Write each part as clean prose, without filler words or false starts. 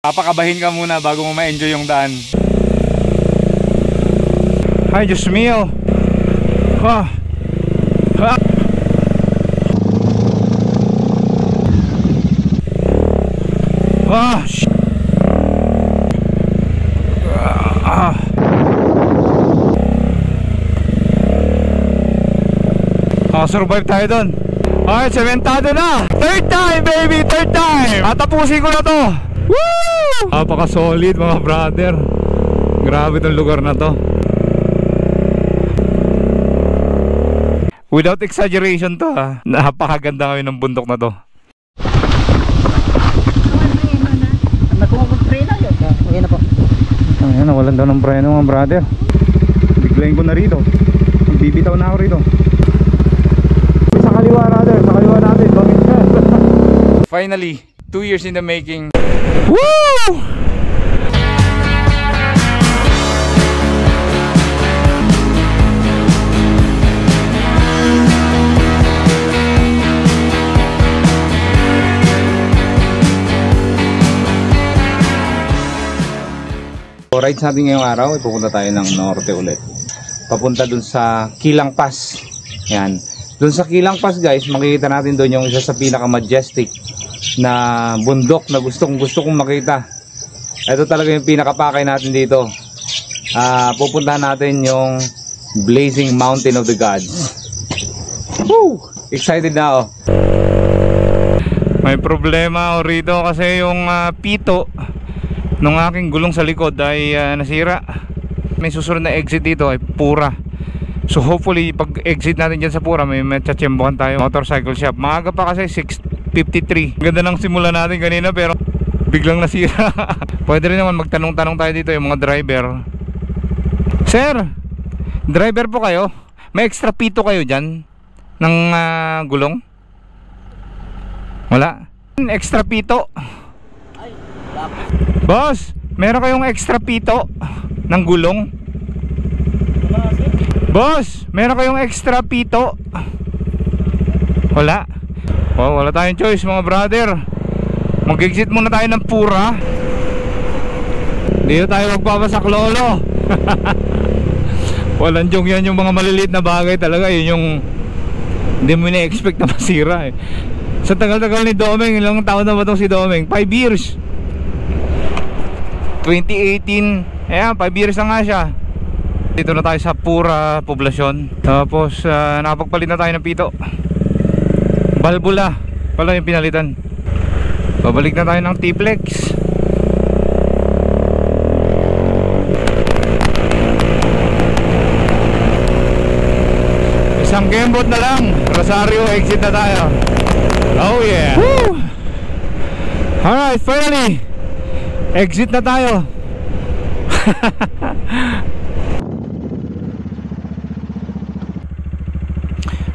Papakabahin ka muna bago mo ma-enjoy yung daan. Ay, Diyos mio. Ha. Ha. Ah, survive tayo dun. Alright, sementado na. Third time, baby, third time. Tatapusin ko na to. Woo! Napaka solid mga brother. Grabe tong lugar na to. Without exaggeration to ha. Napakaganda ngayon ng bundok na to. Okay na po. Ayan, nawalan daw ng preno mga brother. Biglayin ko na rito. Bibitaw na ako rito. Sa kaliwa brother, sa kaliwa natin. Finally, 2 years in the making. Woo! Rides natin ngayong araw, ipupunta tayo ng norte ulit. Papunta dun sa Kilang Pass. Yan. Dun sa Kilang Pass guys, makikita natin dun yung isa sa pinaka-majestic na bundok na gusto kong makita. Ito talaga yung pinakapakay natin dito. Pupuntahan natin yung Blazing Mountain of the Gods. Woo! Excited na ako. May problema ako rito kasi yung pito nung aking gulong sa likod ay nasira. May susunod na exit dito ay Pura. So hopefully pag exit natin dyan sa Pura may matchatsyembohan tayo motorcycle shop. Maaga pa kasi 6:53. Ganda ng simula natin kanina pero biglang nasira. Pwede rin naman magtanong-tanong tayo dito yung mga driver. Sir, driver po kayo? May extra pito kayo dyan ng gulong? Wala? Extra pito? Boss, meron kayong extra pito ng gulong? Boss, meron kayong extra pito? Wala? Oh, wala tayong choice mga brother. Mag-exit muna tayo ng Pura. Dito tayo magpapasak lolo. Walang jong yan, yung mga maliliit na bagay talaga. Yun yung hindi mo na-expect na masira eh. Sa tagal-tagal ni Domeng, ilang taon na ba itong si Domeng? 5 years 2018. Ayan, 5 years na nga siya. Dito na tayo sa Pura poblasyon. Tapos nakapagpalit na tayo ng pito. Balbula pala yung pinalitan. Babalik na tayo ng T-Flex. Isang gamebot na lang, Rosario, exit na tayo. Oh yeah. Woo! Alright, finally exit na tayo.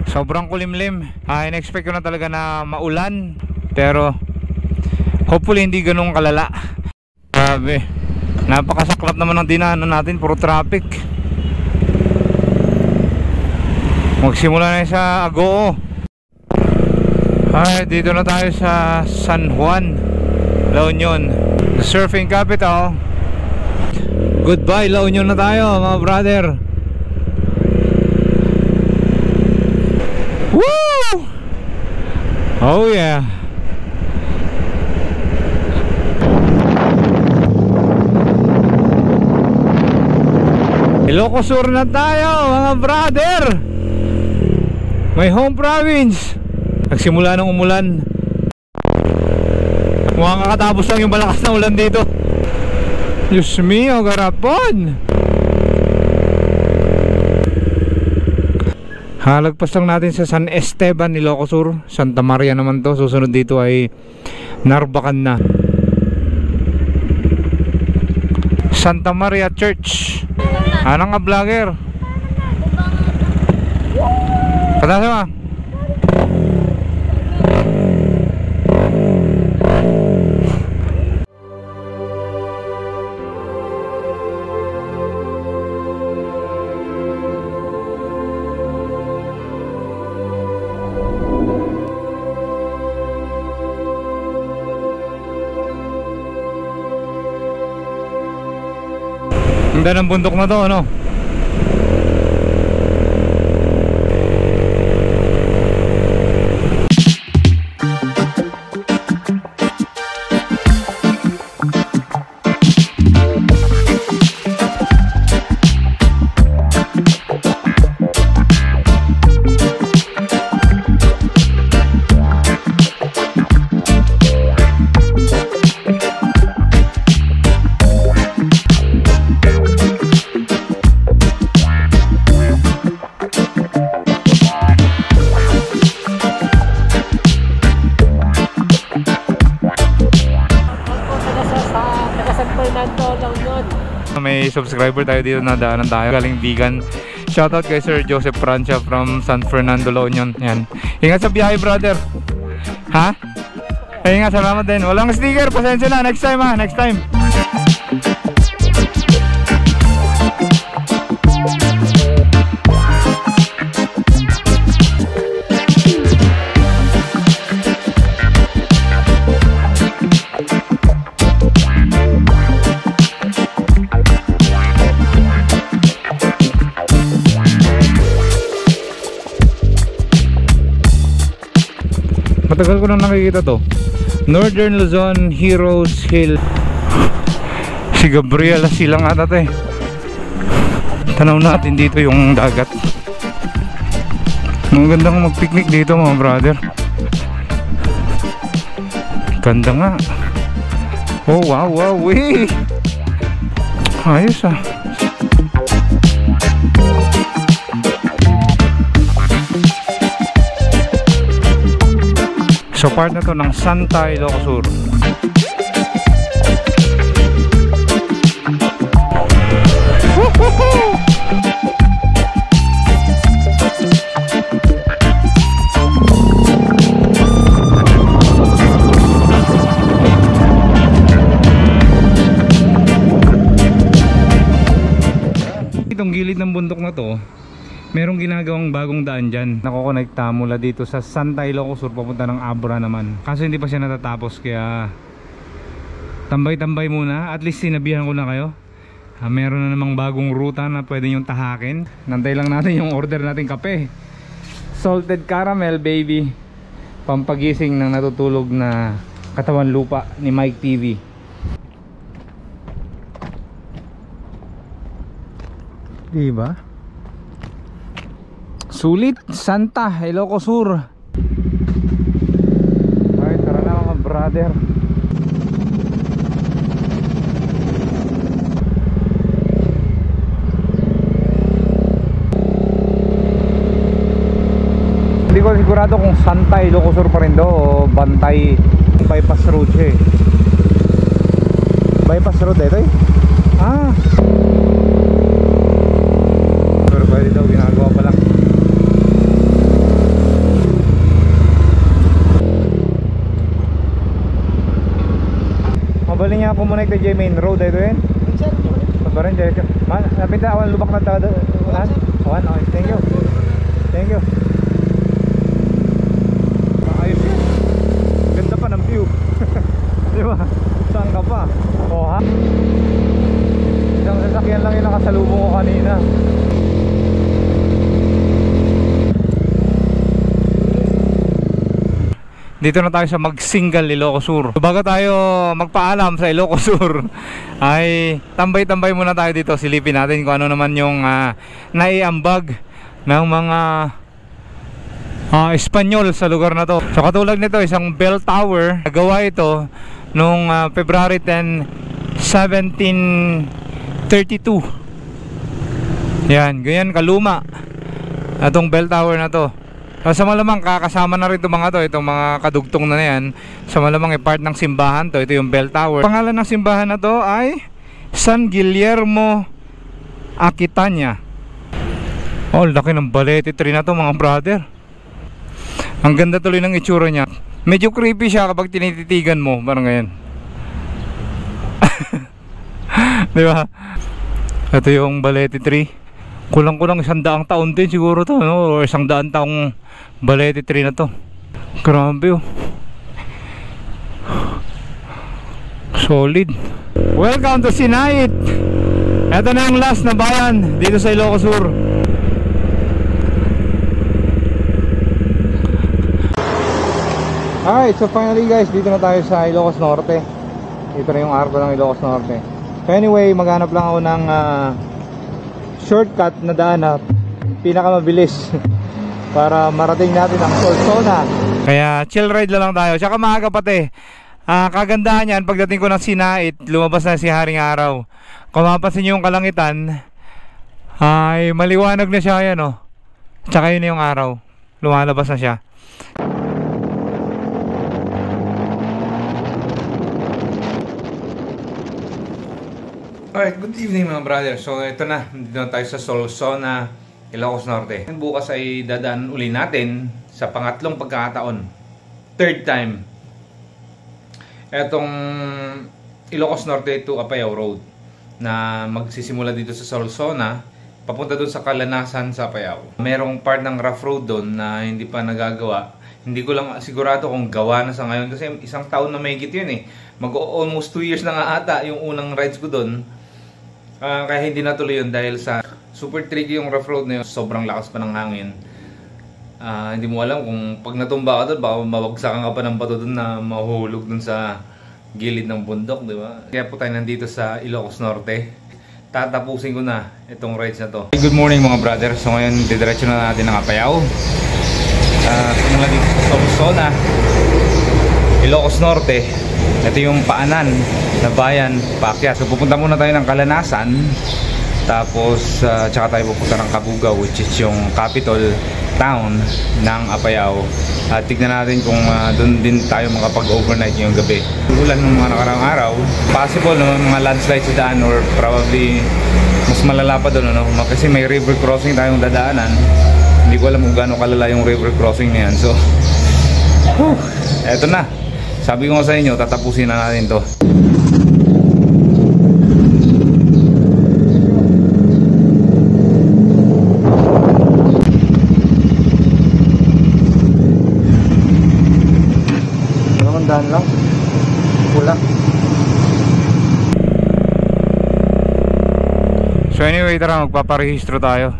Sobrang kulimlim. In-expect ko na talaga na maulan, pero hopefully hindi ganun kalala. Grabe, napakasaklap naman ng dinaanan natin. Puro traffic. Magsimula na sa Agoo. Ay, dito na tayo sa San Juan, La Union, the surfing capital. Goodbye La Union na tayo mga brother. Woo! Oh yeah. Ilocos Sur na tayo mga brother. My home province. Nagsimula ng umulan. Mukhang kakatapos lang yung malakas na ulan dito. Diyos mio, garapon. Halagpas lang natin sa San Esteban, Ilocos Sur. Santa Maria naman to. Susunod dito ay Narbacan na. Santa Maria Church. Anong nga vlogger? Patasa ba? Ganda ng bundok na to, ano? May subscriber tayo dito na daanan tayo galing Bigan. Shoutout kay Sir Joseph Francia from San Fernando, La Union. Yan. Ingat sa biyahe, brother. Ha? Ingat, salamat din. Walang sticker, pasensya na. Next time ha, next time. Matagal ko nang nakikita to. Northern Luzon Heroes Hill. Si Gabriela silang ata to eh. Tanaw natin dito yung dagat. Magandang mag-picnic dito mga brother. Ganda nga. Oh wow wow wee. Ayos ah. So part na to ng Santa Ilocos Sur. Itong gilid ng bundok na to, merong ginagawang bagong daan dyan. Nakokonekta mula dito sa Santa Ilocos Sur papunta ng Abra naman. Kaso hindi pa siya natatapos kaya tambay-tambay muna. At least sinabihan ko na kayo. Meron na namang bagong ruta na pwede nyong tahakin. Nantay lang natin yung order natin kape. Salted caramel baby. Pampagising ng natutulog na katawan lupa ni Mike TV. Diba? Sulit, Santa, Ilocos Sur. Ay, tara na mga brother. Hindi ko sigurado kung Santa, Ilocos Sur pa rin do o Bantay bypass road siya eh. Bypass road ito eh. Ah, pero pwede daw, ginagawa pa lang. Mabaling niya kumunay kay J Main Road ito yun. Mabaling dyan. Napinta awan lubak na tao doon. Awan, okay. Thank you. Thank you. Maayos yun. Ganda pa ng view. Diba? Saan ka pa? O ha? Isang sasakyan lang yung nakasalubong ko kanina. Dito na tayo sa Magsingal, Ilocos Sur. Bago tayo magpaalam sa Ilocos Sur, ay tambay-tambay muna tayo dito. Silipin natin kung ano naman yung naiambag ng mga Espanyol sa lugar na to. So katulad nito, isang bell tower. Nagawa ito noong February 10, 1732. Yan, ganyan kaluma itong bell tower na to. Sa malamang kakasama na rin itong mga to, itong mga kadugtong na yan. Sa malamang part ng simbahan to. Ito yung bell tower. Pangalan ng simbahan na to ay San Guillermo Aquitania. Oh, laki ng balete tree na to mga brother. Ang ganda tuloy ng itsura niya. Medyo creepy siya kapag tinititigan mo. Parang ganyan. Diba? Ito yung balete tree. Kulang-kulang 100 taon din siguro to, no? O 100 taong balete tree na to. Grabe oh. Solid. Welcome to Sinait. Ito na yung last na bayan dito sa Ilocos Sur. Alright, so finally guys, dito na tayo sa Ilocos Norte. Ito na yung arko ng Ilocos Norte. So anyway, maghanap lang ako ng shortcut na daan na pinakamabilis para marating natin ang Solsona. Kaya chill ride lang tayo. Tsaka maaga pati. Kagandahan yan, pagdating ko ng Sinait, lumabas na si Haring Araw. Kung mapapansin nyo yung kalangitan, ay maliwanag na siya yan, oh. Tsaka yun yung araw, lumalabas na siya. Alright, good evening mga brother. So ito na, dito na tayo sa Solsona, Ilocos Norte. Bukas ay dadaan uli natin sa pangatlong pagkakataon, third time, etong Ilocos Norte to Apayao Road na magsisimula dito sa Solsona papunta doon sa Kalanasan sa Apayao. Merong part ng rough road doon na hindi pa nagagawa. Hindi ko lang sigurado kung gawa na sa ngayon kasi isang taon na mahigit yun eh. Mag-almost 2 years na nga ata yung unang rides ko doon. Kaya hindi natuloy yun dahil sa super tricky yung rough road na yun. Sobrang lakas pa ng hangin. Hindi mo alam kung pag natumba ka doon, baka mabagsakan ka pa ng bato doon na mahuhulog doon sa gilid ng bundok, di ba? Kaya po tayo nandito sa Ilocos Norte. Tatapusin ko na itong rides na to. Good morning mga brother. So ngayon, didiretso na natin ng Apayao. Simula dito sa Solsona, Ilocos Norte. Ito yung paanan na bayan, Pacquiao. So pupunta muna tayo ng Kalanasan. Tapos tsaka tayo pupunta ng Cabugao, which is yung capital town ng Apayao. At tignan natin kung doon din tayo makapag-overnight yung gabi. Ulan ng mga nakarang araw, possible no, mga landslide sa daan or probably mas malala pa doon, no? Kasi may river crossing tayong dadaanan. Hindi ko alam kung gaano kalala yung river crossing na yan. So eto na, sabi ko sa inyo, tatapusin na natin to. Daan lang pula. So anyway, tara, magpaparehistro tayo.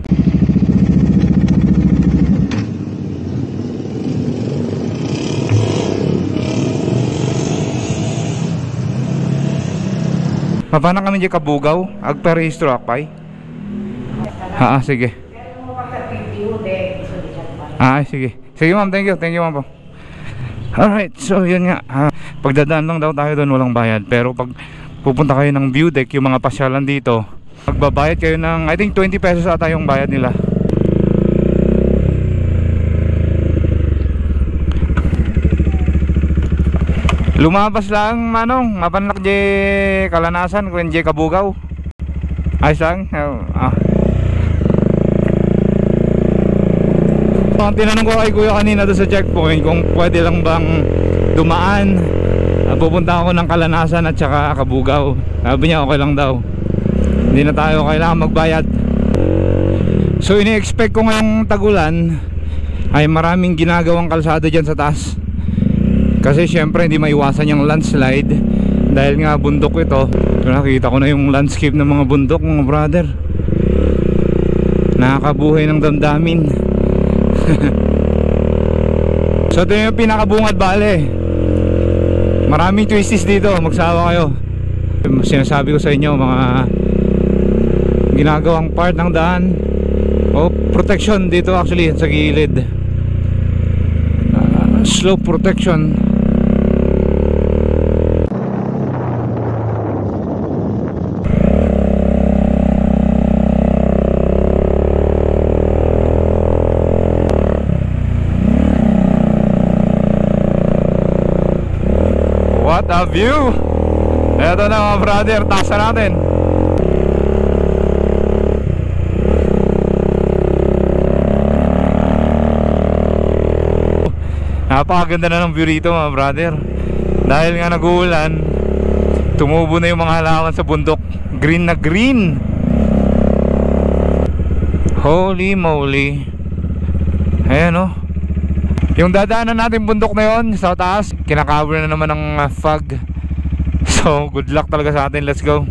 Mapana kami dyan Cabugao, agparehistro akpay. Sige. Sige. Sige ma'am, thank you ma'am po. Alright, so yun nga, pagdadaan lang daw tayo doon, walang bayad. Pero pag pupunta kayo ng view deck, yung mga pasyalan dito, magbabayad kayo ng I think 20 pesos ata yung bayad nila. Lumabas lang manong, mapanlak je Kalanasan, kung je Cabugao. Ayos lang. Tinanong ko kay kuya kanina doon sa checkpoint kung pwede lang bang dumaan. Pupunta ako ng Kalanasan at saka Cabugao. Sabi niya okay lang daw, hindi na tayo kailangan magbayad. So ini-expect ko ngayong tagulan ay maraming ginagawang kalsada dyan sa taas. Kasi syempre hindi maiwasan yung landslide dahil nga bundok ito. Nakita ko na yung landscape ng mga bundok mga brother. Nakakabuhay ng damdamin. So ito yung pinakabungad bale. Maraming twisties dito, magsawa kayo. Sinasabi ko sa inyo, mga ginagawang part ng daan o protection dito actually sa gilid. Slope protection. What a view! Eto na mga brother, tasa natin. Napakaganda na ng view rito mga brother. Dahil nga nag-uulan, tumubo na yung mga halaman sa bundok. Green na green. Holy moly. Ayan o. Yung dadaanan natin bundok na yun sa taas, kinakaver na naman ng fog. So good luck talaga sa atin, let's go.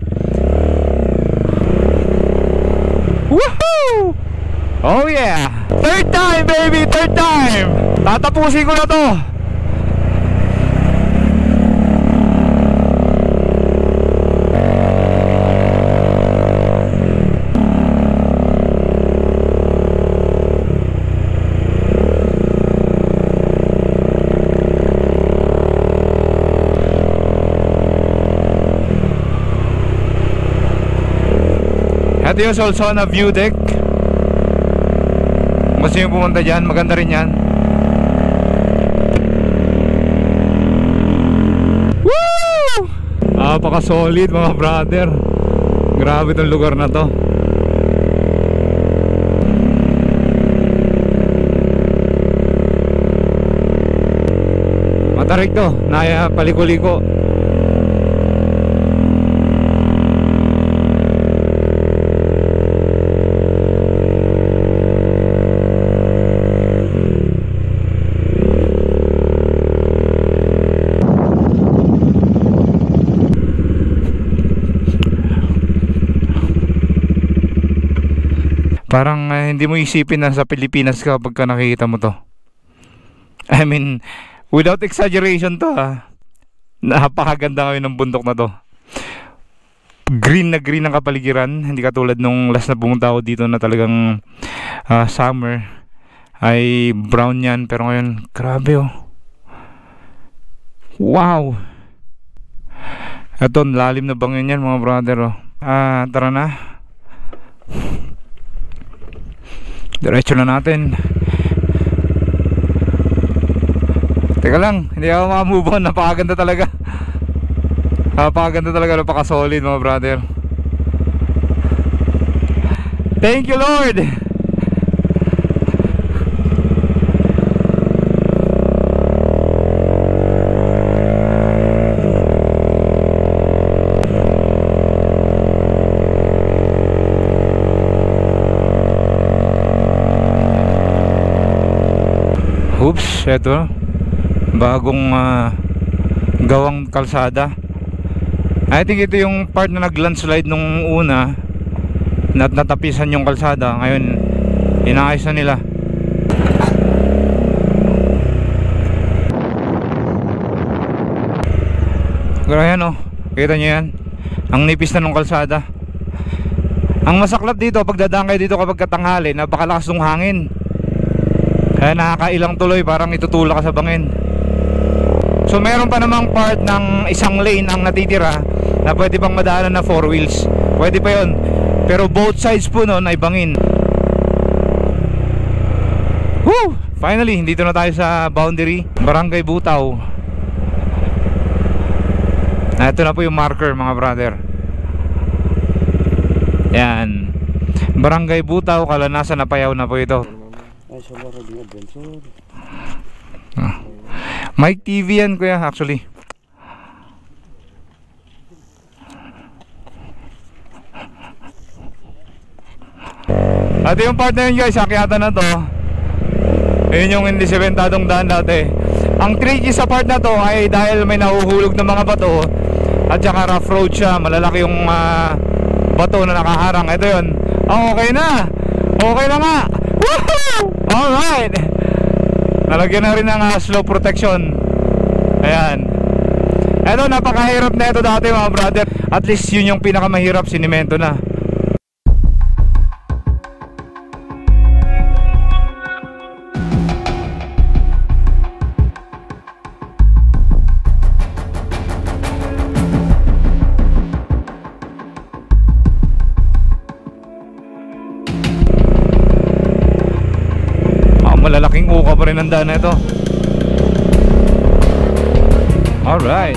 Woohoo! Oh yeah! Third time baby! Third time! Tatapusin ko na to! Ito yung Solsona view deck. Gusto nyo pumunta dyan, maganda rin yan. Woo! Napaka solid mga brother. Grabe tong lugar na to. Matarik to, naya paliko-liko. Parang hindi mo isipin na sa Pilipinas ka pagka nakikita mo to. I mean, without exaggeration to napakaganda ngayon ng bundok na to. Green na green ang kapaligiran. Hindi katulad nung last na pumunta ako dito na talagang summer ay brown yan. Pero ngayon, grabe oh. Wow. Ito, lalim na bangin yan mga brother oh. Tara na. Diretso na natin. Teka lang, hindi ako makamove on. Napakaganda talaga. Napakaganda talaga, napaka-solid mga brother. Thank you Lord. Oops, eto bagong gawang kalsada. I think ito yung part na nag-landslide nung una, natapisan yung kalsada. Ngayon inaayos na nila. Grabe yan oh, kita nyo yan, ang nipis na nung kalsada. Ang masaklap dito, pagdadaan kayo dito kapag katanghali, napakalakas ng hangin. Kaya nakakailang tuloy, parang itutulak ka sa bangin. So meron pa namang part ng isang lane ang natitira na pwede pang madaanan na 4 wheels. Pwede pa yun. Pero both sides po nun ay bangin. Woo! Finally, dito na tayo sa boundary, Barangay Butaw. Ito na po yung marker mga brother. Yan, Barangay Butaw, Kalanasan, Apayao na po ito. Mike TV yan kuya actually. At yung part na yun guys, akyatan na to. Yun yung hindi sementadong daan dati. Ang tricky sa part na to ay dahil may nahuhulog ng mga bato at saka rough road siya, malalaki yung bato na nakaharang. Ito yun. Oh, okay na. Okay na nga. Woohoo! Alright. Nalagyan na rin ng slope protection. Ayan. Eto, napakahirap na ito dati mga brother. At least yun yung pinakamahirap, sinimento na. Malalaking uka pa rin ang daan na ito. Alright.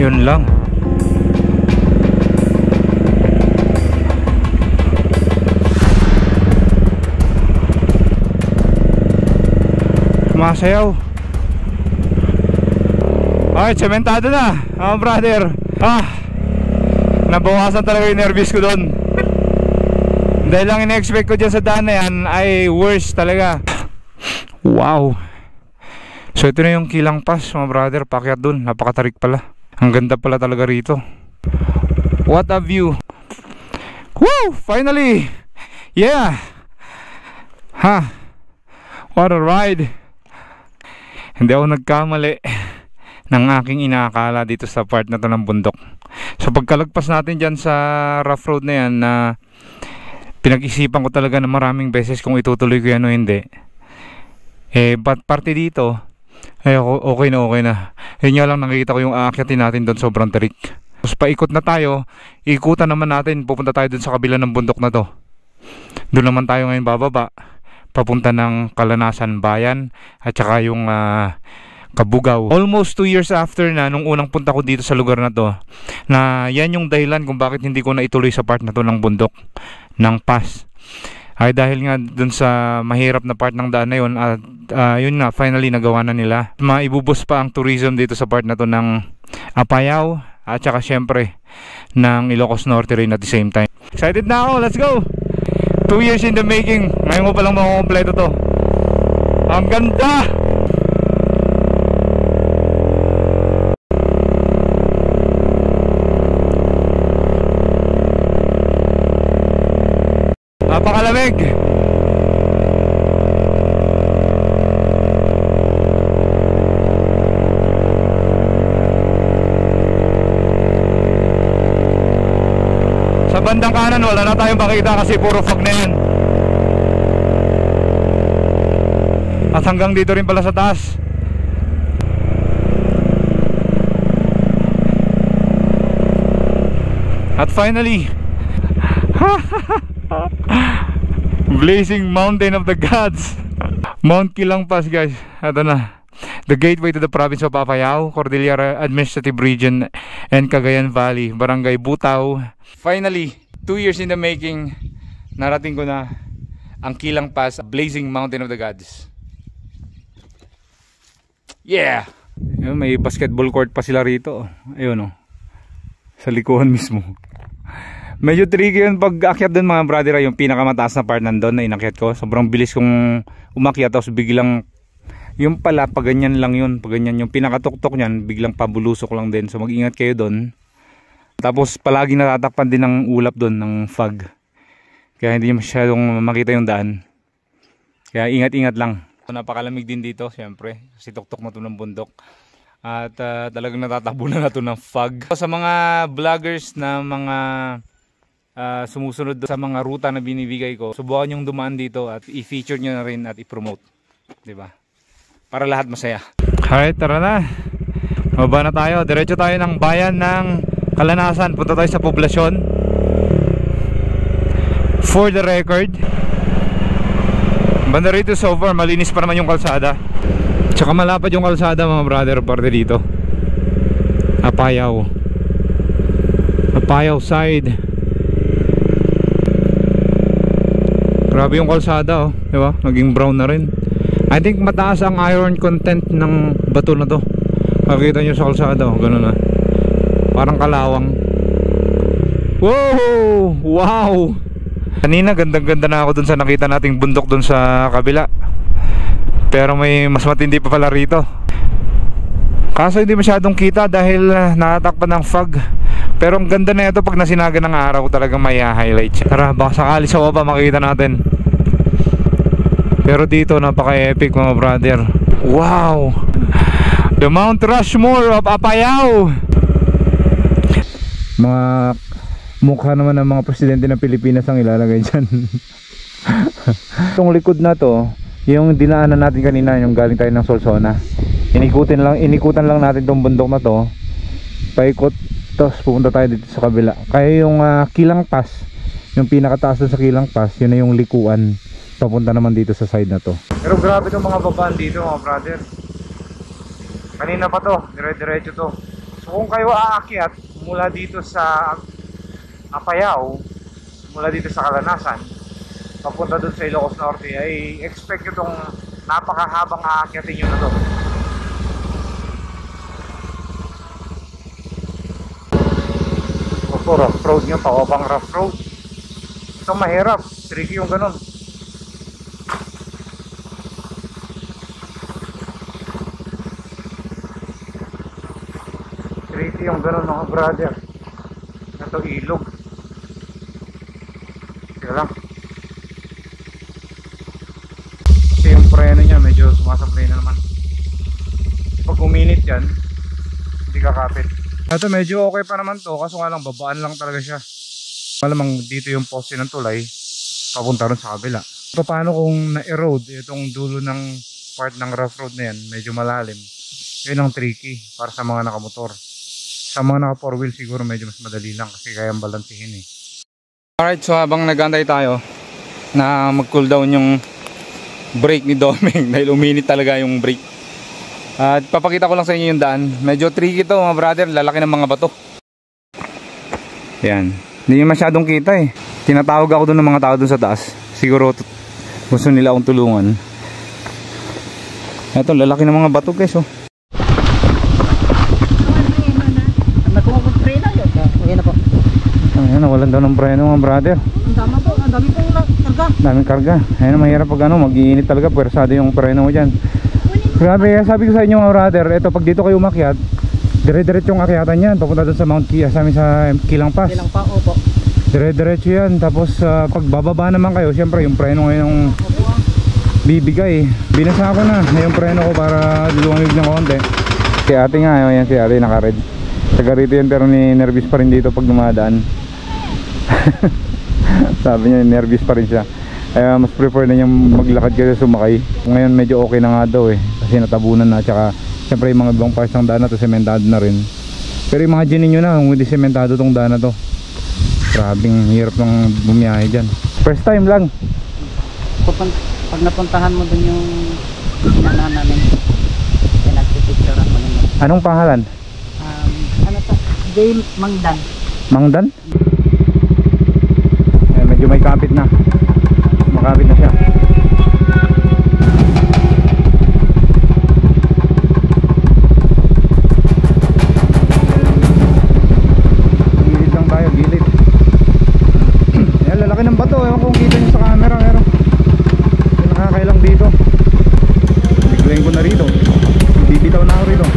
Yun lang. Masayaw. Okay, sementado na brother. Nabawasan talaga yung nervous ko doon. Dahil lang in-expect ko dyan sa daan na yan ay worse talaga. Wow. So ito na yung Kilang Pass mga brother. Pakyat doon, napakatarik pala. Ang ganda pala talaga rito. What a view. Woo! Finally! Yeah! What a ride! Hindi ako nagkamali ng aking inaakala dito sa part na to ng bundok. So pagkalagpas natin dyan sa rough road na yan, pinag-isipan ko talaga na maraming beses kung itutuloy ko yan o hindi. But parte dito okay na. Yun nga lang, nakikita ko yung aakyatin natin doon, sobrang tarik. Tapos paikot na tayo, ikutan naman natin, pupunta tayo doon sa kabila ng bundok na to. Doon naman tayo ngayon bababa, papunta ng Kalanasan Bayan at saka yung Kabugao. Almost 2 years after na nung unang punta ko dito sa lugar na to, na yan yung dahilan kung bakit hindi ko na ituloy sa part na to ng bundok ng pass. Ay dahil nga dun sa mahirap na part ng daan na yun, at yun nga, finally nagawa na nila. Maibubus pa ang tourism dito sa part na to ng Apayao at saka syempre ng Ilocos Norte rin at the same time. Excited na ako, let's go! 2 years in the making, ngayon ko palang makukompleto to. Ang ganda! Napakalamig! Sa bandang kanan wala na tayong makita kasi puro fog na yan. At hanggang dito rin pala sa taas. At finally Blazing Mountain of the Gods, Mount Kilang Pass guys. Ito na, the gateway to the province of Apayao, Cordillera Administrative Region and Cagayan Valley, Barangay Butaw. Finally, 2 years in the making, narating ko na ang Kilang Pass, Blazing Mountain of the Gods. Yeah! May basketball court pa sila rito. Ayun sa likuhan mismo. Medyo tricky yun pag akyat doon mga brother. Yung pinakamataas na part nandun na inakyat ko, sobrang bilis kong umakyat, tapos biglang yung pala pag ganyan lang yun, pag ganyan yung pinakatuktok nyan, biglang pabulusok lang din. So mag ingat kayo doon. Tapos palagi natatakpan din ng ulap doon, ng fog, kaya hindi masyadong makita yung daan, kaya ingat ingat lang. Napakalamig din dito syempre kasi tuktok na to ng bundok. At talagang natatabunan na to ng fog. Sa mga vloggers na mga sumusunod sa mga ruta na binibigay ko, subukan yung dumaan dito at i-feature nyo na rin at i-promote, diba? Para lahat masaya. Alright, tara na. Mababa na tayo. Diretso tayo ng bayan ng Kalanasan. Punta tayo sa poblasyon. For the record, banda rito so far, malinis pa naman yung kalsada. Tsaka malapad yung kalsada mga brother, parte dito. Apayao. Apayao side. Grabe yung kalsada diba? Naging brown na rin. I think mataas ang iron content ng bato na to. Makikita nyo sa kalsada ganun na. Parang kalawang. Wow! Wow! Kanina gandang-ganda na ako dun sa nakita nating bundok dun sa kabila. Pero may mas matindi pa pala rito. Kaso hindi masyadong kita dahil natatakpan ng fog. Pero ang ganda na ito pag nasinaga ng araw, talagang may highlight. Tara, baka sakali sa baba makikita natin. Pero dito napaka-epic mga brother. Wow! The Mount Rushmore of Apayao. Mga mukha naman ng mga presidente ng Pilipinas ang ilalagay dyan. Itong likod na to, yung dinaanan natin kanina, yung galing tayo ng Solsona. Inikutan lang natin tong bundok na to, paikot, tapos pupunta tayo dito sa kabila. Kaya yung Kilang Pass, yung pinakataas sa Kilang Pass, yun na yung likuan, papunta naman dito sa side na to. Pero grabe itong mga babaan dito mga brother. Kanina pa to, dire-diretso to. So kung kayo aakyat mula dito sa Apayao, mula dito sa Kalanasan, papunta dun sa Ilocos Norte, ay expect nyo itong napakahabang aakyatin nyo na to. Ito rough road nga, pawabang rough road. Ito mahirap, tricky yung ganun. Tricky yung ganun mga brother. Ito ilog. Kaya lang. Kasi yung preno niya medyo sumasablay na naman. Pag uminit yan, hindi kakapit. Ito medyo okay pa naman to, kaso nga lang babaan lang talaga siya. Malamang dito yung poste ng tulay papunta ron sa kabila. So paano kung na-erode itong dulo ng part ng rough road na yan, medyo malalim. Yun ang tricky para sa mga nakamotor. Sa mga naka 4 wheel siguro medyo mas madali lang kasi kayang balansihin eh. Alright, so habang nag-aantay tayo na mag-cool down yung brake ni Domeng dahil uminit talaga yung brake. At papakita ko lang sa inyo yung daan. Medyo tricky to mga brother, lalaki ng mga bato. Yan, hindi masyadong kita eh. Tinatawag ako doon ng mga tao doon sa taas. Siguro gusto nila akong tulungan. Ito, lalaki ng mga bato guys oh. Ayan, nawalan daw ng preno mga brother. Ang dami po, ang dami pong karga. Daming karga. Ayan, mahirap pag ano, mag-iinit talaga, pwersado yung preno mo dyan. Grabe, sabi ko sa inyo mga brother, ito pag dito kayo umakyat, dire-diretso yung akyatan yan, papunta doon sa Mount Kia, sa amin sa Kilang Pass. Kilang pa, opo. Dire-diretso yan, tapos pag bababa naman kayo, syempre yung preno ngayon yung bibigay. Binasa ko na yung preno ko para luwangig ng konti. Si ate nga, yan si ate naka-red. Taga rito yan pero nervous pa rin dito pag dumadaan. Sabi niya nervous pa rin siya. Kaya mas prefer na niyang maglakad kaysa sumakay. Ngayon medyo okay na nga daw eh, kasi natabunan na. Tsaka syempre yung mga ibang parts ng daan na to sementado na rin. Pero imagine niyo na kung hindi sementado tong daan na to. Grabing hirap ng bumiyahe dyan. First time lang. Pag napuntahan mo dun yung pinanahan namin, ay nagpipicturean mo yun. Anong pangalan? Ano to? J. Mangdan. Mangdan? Ayan, medyo may kapit na. Makapit na siya. Gilid lang tayo, gilid. Ayan, lalaki ng bato. Ewan kung kita nyo sa camera, pero nakakailang dito. Biglayin ko na rito. Bibitaw na ako rito.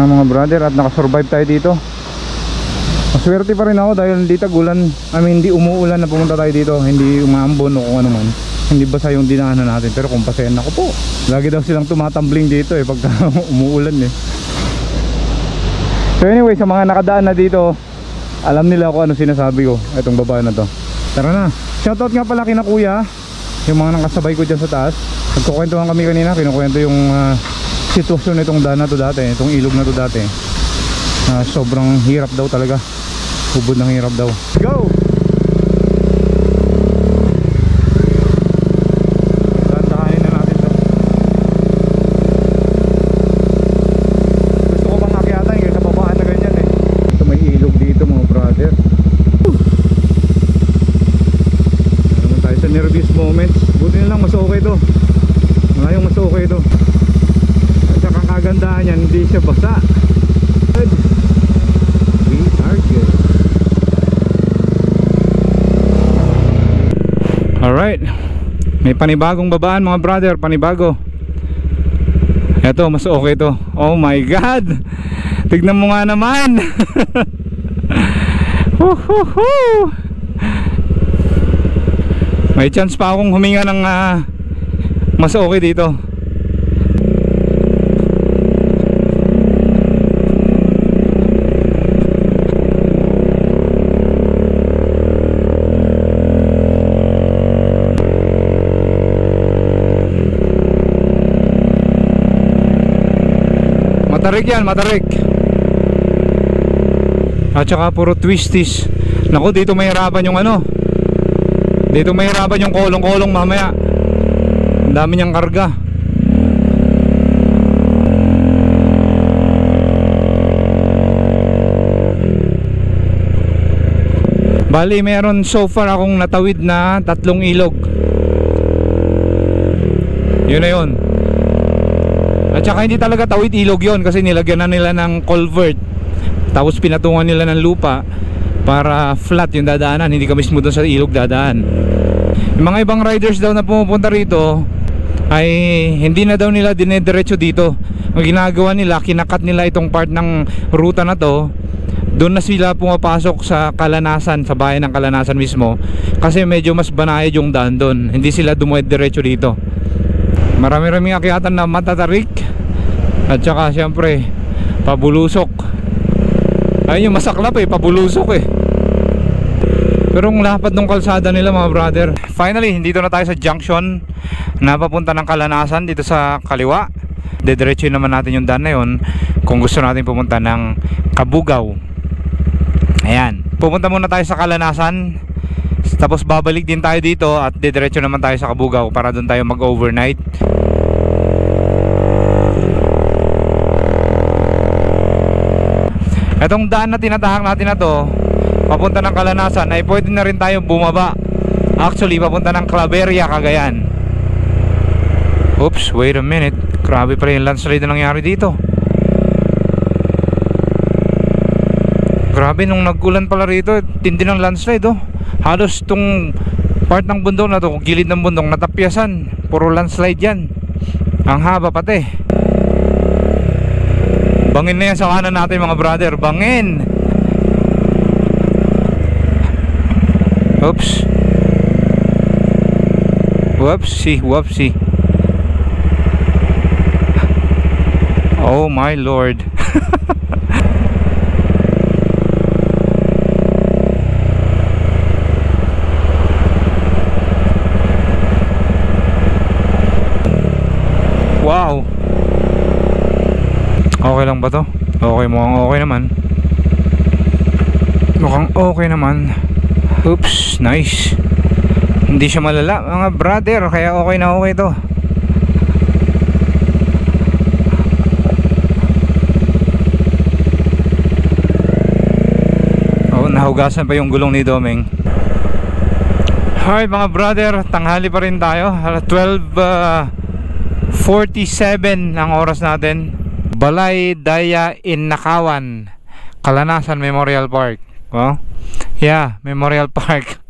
Mga brother, at nakasurvive tayo dito. Maswerte pa rin ako dahil hindi tagulan, hindi umuulan na pumunta tayo dito, hindi umaambon o kung ano man, hindi basa yung dinaanan natin. Pero kung pasayan ako po, lagi daw silang tumatambling dito eh pagka umuulan eh. So anyway, sa mga nakadaan na dito, alam nila kung ano sinasabi ko, itong baba na to. Tara na, shoutout nga pala kina kuya, yung mga nakasabay ko dyan sa taas. Nagkukwentuhan kami kanina, kinukwento yung sitwasyon nitong daan na to dati, itong ilog na to dati. Sobrang hirap daw talaga. Hubod ng hirap daw. Go! Dandahanin na natin to. Gusto ko bang akyatan kaysa babaan na ganyan eh. Ito may ilog dito mga brother. Naman tayo sa nervous moments. Buti na lang mas okay to. Malayong mas okay to. Kagandahan yan, hindi siya basa. Good. We are good. Alright, may panibagong babaan mga brother, panibago. Eto, mas okay to. Oh my god, tignan mo nga naman. May chance pa akong huminga ng mas okay dito. Matarik yan, matarik. At saka puro twisties. Naku, dito mahirapan yung ano. Dito mahirapan yung kolong-kolong mamaya. Ang dami niyang karga. Bali meron so far akong natawid na 3 ilog. Yun na yun. At saka hindi talaga tawid ilog yun, kasi nilagyan na nila ng culvert, tapos pinatungan nila ng lupa para flat yung dadaanan, hindi ka mismo doon sa ilog dadaan. Yung mga ibang riders daw na pumupunta rito ay hindi na daw nila dinediretso dito. Ang ginagawa nila, kinakat nila itong part ng ruta na to. Doon na sila pumapasok sa Kalanasan, sa bayan ng Kalanasan mismo, kasi medyo mas banayad yung daan doon. Hindi sila dumediretso dito. Marami-raming akyatan na matatarik, at saka syempre pabulusok. Ayun yung masaklap pabulusok Pero ang lapad ng kalsada nila mga brother. Finally, dito na tayo sa junction na papunta ng Kalanasan, dito sa kaliwa. Dediretso naman natin yung daan na yun kung gusto natin pumunta ng Kabugao. Ayan, pupunta muna tayo sa Kalanasan, tapos babalik din tayo dito at dediretso naman tayo sa Kabugao para doon tayo mag-overnight. Etong daan na tinatahak natin na to papunta ng Kalanasan ay pwede na rin tayo bumaba. Actually, papunta ng Claveria, Cagayan. Oops, wait a minute. Grabe pa rin yung landslide na nangyari dito. Grabe, nung nag-ulan pala rito, tindi ng landslide Halos tong part ng bundok na to, gilid ng bundok, natapyasan. Puro landslide yan. Ang haba pati. Bangin na yan sa kanan natin mga brother. Bangin. Oops. Whoopsie, whoopsie. Oh my lord. Wow. Okay lang ba to? Okay, mukhang okay naman. Mukhang okay naman. Oops, nice. Hindi siya malala mga brother, kaya okay na okay to. Oh, nahugasan pa yung gulong ni Domeng. Alright mga brother, tanghali pa rin tayo. 12:47 ang oras natin. Balay Daya in Nakawan, Kalanasan Memorial Park. Yeah, Memorial Park.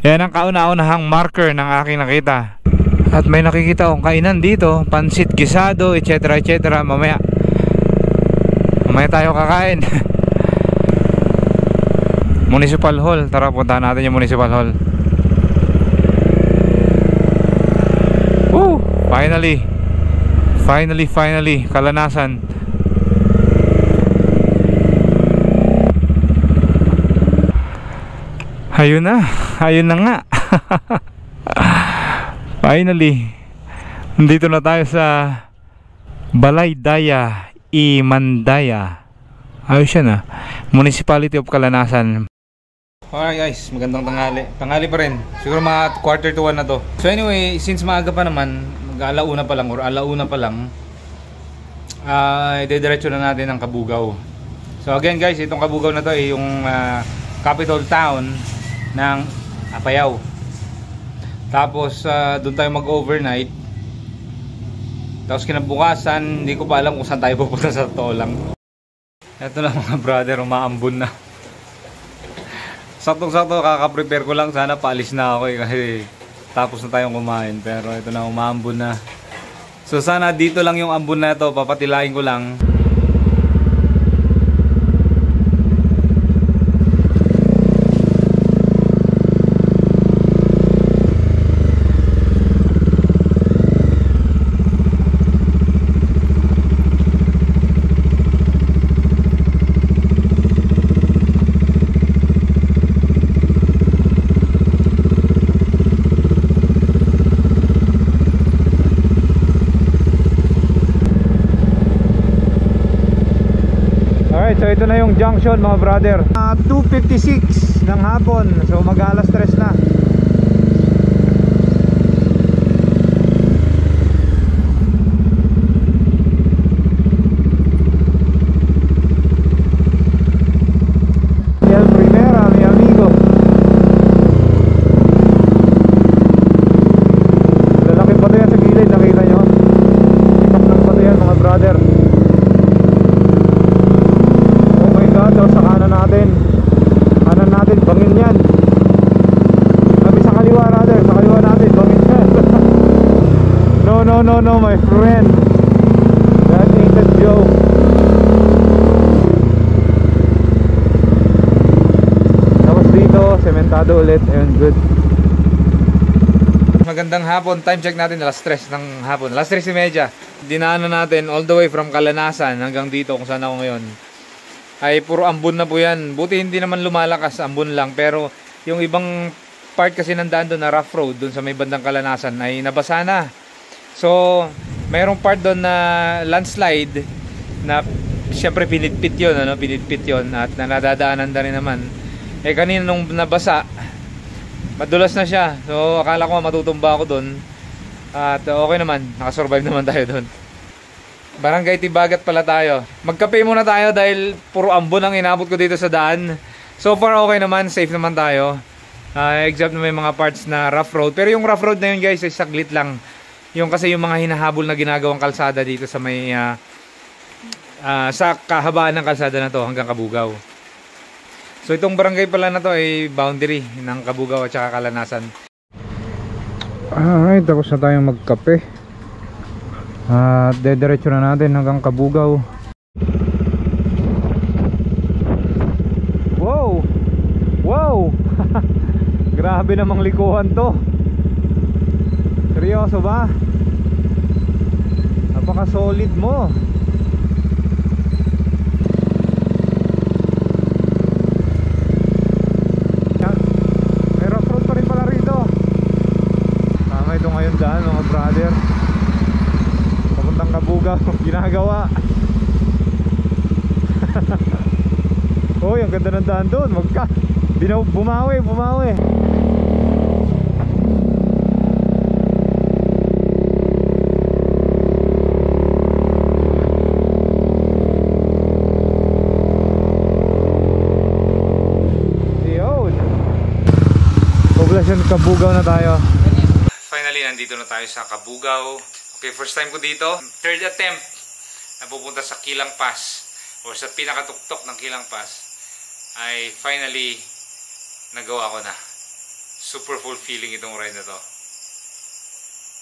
Yan ang kauna-unahang marker ng aking nakita. At may nakikita akong kainan dito, pansit gisado, etc etc. Mamaya tayo kakain. Municipal Hall, tara puntahan natin yung Municipal Hall. Woo! Finally, Kalanasan. Ayun na nga. Finally, nandito na tayo sa Balay Daya i Mandaya. Ayos siya na, Municipality of Kalanasan. Alright guys, magandang tanghali pa rin. Siguro mga 1:45 na to. So anyway, since maaga pa naman, mag-alauna pa lang, dediretso na natin ang Kabugao. So again guys, itong Kabugao na to ay yung capital town ng Apayao. Tapos doon tayo mag-overnight. Tapos kinabukasan, hindi ko pa alam kung saan tayo pupunta sa totoo lang. Ito lang mga brother, umaambon na. Saktong-sakto, kaka-prepare ko lang. Sana paalis na ako kasi tapos na tayong kumain. Pero ito na, umaambon na. So sana dito lang yung ambon na ito, papatilain ko lang. So ito na yung junction mga brother. 2:56 ng hapon. So mag-alas 3 na. El Primera, mi amigo. natin, nakita nyo. Tikap ng bato yan mga brother. Oh my god, sa kanan natin. Kanan natin, bangin yan. Sabi sa kaliwa natin, bangin yan. No, my friend. That ain't a joke. Tapos dito, sementado ulit. Ayun, good. Magandang hapon. Time check natin alas 3 ng hapon. Alas 3:30. Dinaanan natin all the way from Kalanasan hanggang dito kung saan ako ngayon. Ay puro ambon na po yan. Buti hindi naman lumalakas, ambon lang. Pero yung ibang part kasi nandaan doon na rough road, doon sa may bandang Kalanasan, ay nabasa na. So, mayroong part doon na landslide na siyempre pinitpit yun, ano? Pinitpit yun at nadadaanan na rin naman. Eh kanina nung nabasa, madulas na siya. So akala ko matutumba ako doon. At okay naman, nakasurvive naman tayo doon. Barangay Tibagat pala tayo. Magkape muna tayo dahil puro ambon ang inabot ko dito sa daan. So far okay naman, safe naman tayo. Except na may mga parts na rough road. Pero yung rough road na yun guys ay saglit lang. Yung kasi yung mga hinahabol na ginagawang kalsada dito sa may sa kahabaan ng kalsada na to hanggang Kabugaw. So itong barangay pala na to ay boundary ng Kabugaw at saka Kalanasan. Alright, tapos na tayong magkape. At dediretso na natin hanggang Kabugaw. Wow! Wow! Grabe namang likuhan to. Seryoso ba? Napaka solid mo. May rough road pa rin pala rito. Tama ito ngayon daan mga brother. Papuntang Kabugaw. Ginagawa. Uy, ang ganda ng daan doon. Bumawi. Kabugaw na tayo. Finally, nandito na tayo sa Kabugaw. Okay, first time ko dito. Third attempt na pupunta sa Kilang Pass or sa pinakatuktok ng Kilang Pass ay finally nagawa ko na. Super fulfilling itong ride na to.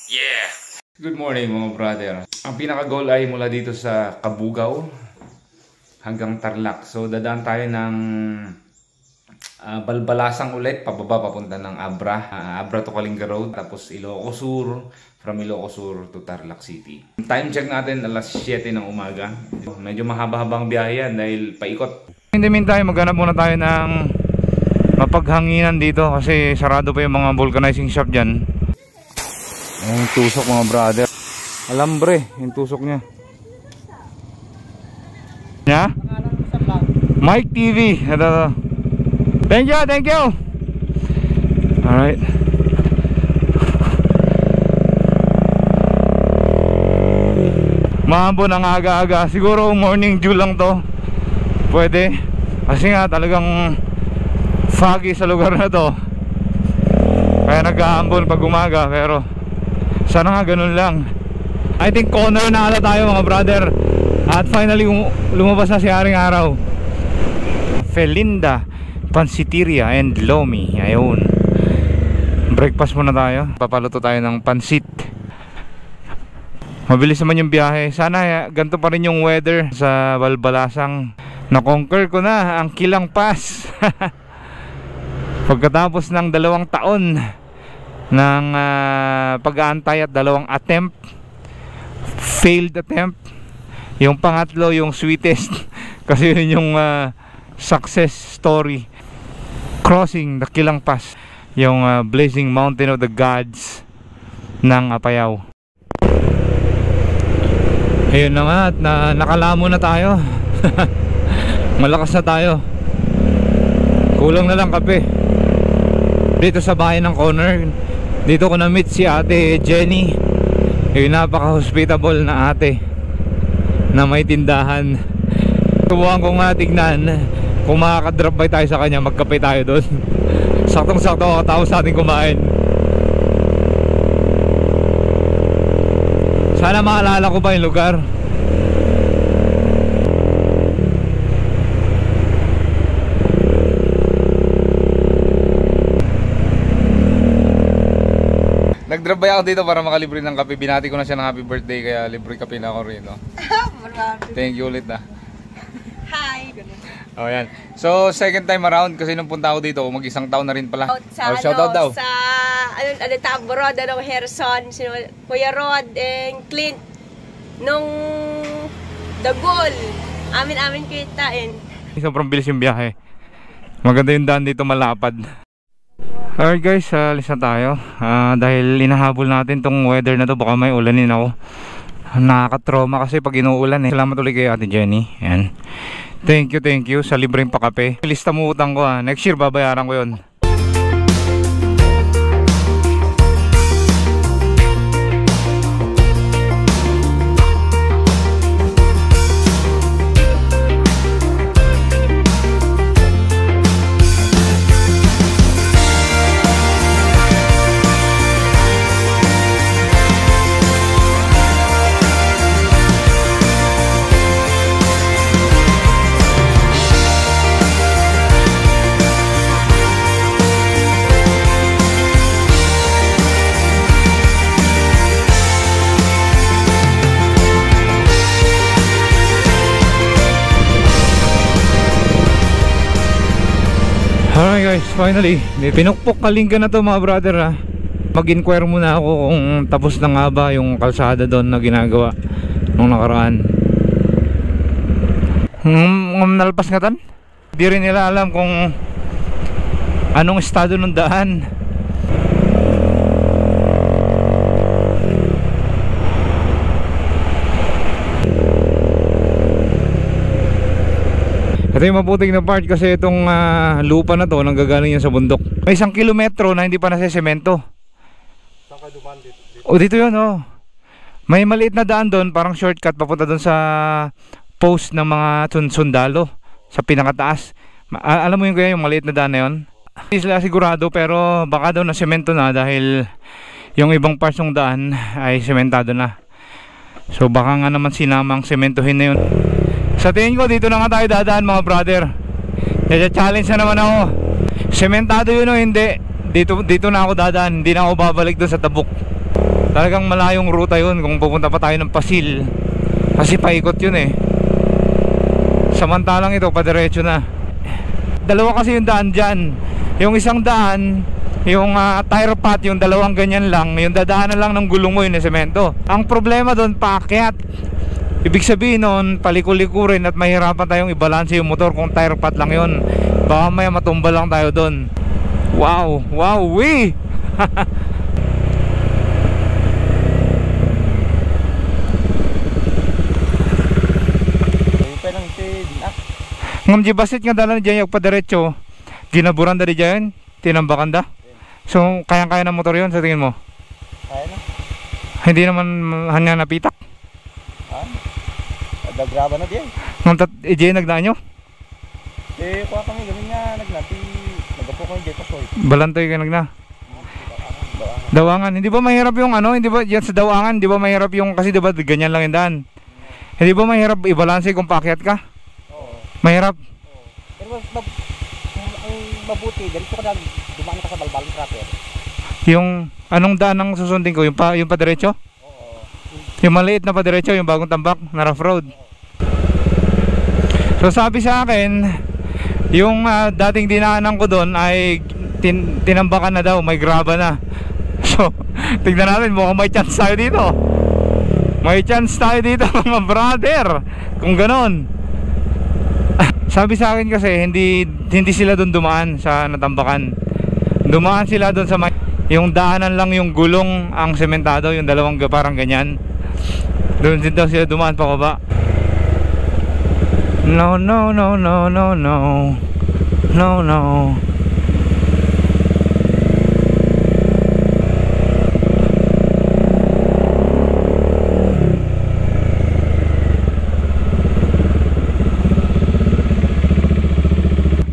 Yeah! Good morning mga brother. Ang pinaka-goal ay mula dito sa Kabugaw hanggang Tarlac. So dadaan tayo ng Balbalasang ulit, pababa papunta ng Abra. Abra to Kalinga Road, tapos Ilocos Sur, from Ilocos Sur to Tarlac City. Time check natin alas 7 ng umaga. Medyo mahaba-habang biyahe yan dahil paikot. In the meantime, maghanap muna tayo ng mapaghanginan dito kasi sarado pa yung mga vulcanizing shop dyan. Yung tusok mga brother. Alambre, yung tusok niya. Nya? Mike TV. Ito. Thank you. Alright. Maambon ang aga-aga. Siguro morning dew lang to. Pwede. Kasi nga talagang foggy sa lugar na to. Kaya nag-aambon pag umaga. Pero sana nga ganun lang. I think corner na ata tayo mga brother. At finally lumabas na si Haring Araw. Felinda Pansiteria and Lomi. Ayun. Breakfast muna tayo. Papaluto tayo ng pansit. Mabilis naman yung biyahe. Sana ganito pa rin yung weather sa Balbalasang. Na-conquer ko na ang Kilang Pass. Pagkatapos ng 2 taon ng pag-aantay at 2 attempt, failed attempt. Yung pangatlo, yung sweetest. Kasi yun yung success story. Crossing the Kilang Pass, yung blazing mountain of the gods ng Apayao. Ayun na nga at nakalamo na tayo. Malakas na tayo. Kulang na lang kape. Dito sa bahay ng corner, dito ko na-meet si ate Jenny. Yung napaka-hospitable na ate na may tindahan. Subukan ko nga tignan kung makaka-drop by tayo sa kanya, magkape tayo doon. Saktong-sakto katapos natin kumain. Sana maalala ko ba yung lugar. Nag-drive ako dito para makalibre ng kape. Binati ko na siya ng happy birthday kaya libre kape na ako rin, no? Thank you ulit, Hi! Oh, yan. So, second time around kasi nung punta ako dito, mag-isang taon na rin pala. Shoutout daw. Sa, tawag Rod, Harrison, Kuya Rod, and Clint, nung Dagol, amin kitain. Sobrang bilis yung biyahe. Maganda yung daan dito, malapad. Alright guys, alis na tayo. Dahil inahabol natin tong weather na to, baka may ulanin ako. Nakaka-trauma kasi pag inuulan eh. Salamat ulit kay Ate Jenny. Yan. Thank you sa libreng pakape. Lista mo utang ko Next year babayaran ko yun. Alright guys, finally pinukpok kalingga na to mga brother Mag-inquire muna ako kung tapos na nga ba yung kalsada doon na ginagawa nung nakaraan. Nalpas nga tan? Di rin nila alam kung anong estado ng daan. Ito yung maputik na part kasi itong lupa na to nanggagaling yan sa bundok. May 1 kilometro na hindi pa nasisemento. Saan ka dumaan dito? O dito yun May maliit na daan doon, parang shortcut papunta doon sa post ng mga sundalo sa pinakataas. Alam mo yung kaya yung maliit na daan na yun? Hindi sila sigurado pero baka daw na semento na dahil yung ibang parts ng daan ay sementado na. So baka nga naman sinamang sementohin na yun. Sa tingin ko dito na nga tayo dadaan mga brother. Challenge na naman ako. Sementado yun o hindi, dito na ako dadaan. Hindi na ako babalik doon sa Tabuk. Talagang malayong ruta yun kung pupunta pa tayo ng Pasil. Kasi paikot yun Samantalang ito padiretso na. Dalawa kasi yung daan dyan. Yung isang daan, yung tire path, yung dalawang ganyan lang, yung dadaanan lang ng gulong mo yun na semento. Ang problema doon, paakyat. Ibig sabihin nun, paliko-likurin at mahirapan tayong ibalanse yung motor kung tire path lang yun. Baka may matumba lang tayo doon. Wow, wee! Ngam di basit nga dalan dyan yung padiretso, ginaburan dari dyan, tinambakan da. So, kayang-kaya ng motor yun sa tingin mo? Kaya na. Hindi naman hanya napitak? Dagraba na diyan. Ngam dyan nagdaan nyo? Kuha kami gamin nga nagnati. Nagapo ko yung dito soy. Balantoy ka nagna? Dawangan. Hindi ba mahirap yung hindi ba yan sa Dawangan, hindi ba mahirap yung, kasi diba ganyan lang yung daan. Hindi ba mahirap ibalanse kung paakyat ka? Mahirap. Pero ang mabuti, ganito ka lang, dumaan ka sa balbalang crater. Yung anong daan ang susundin ko? Yung padiretso? Oo. Yung maliit na padiretso, yung bagong tambak na rough road. So sabi sa akin, yung dating dinaanan ko doon ay tinambakan na daw, may graba na. So tignan natin, mukhang may chance tayo dito. May chance tayo dito mga brother. Kung ganon. Sabi sa akin kasi hindi sila doon dumaan sa natambakan. Dumaan sila doon sa yung daanan lang yung gulong ang sementado, yung dalawang parang ganyan. Doon din daw sila dumaan pa baba. No.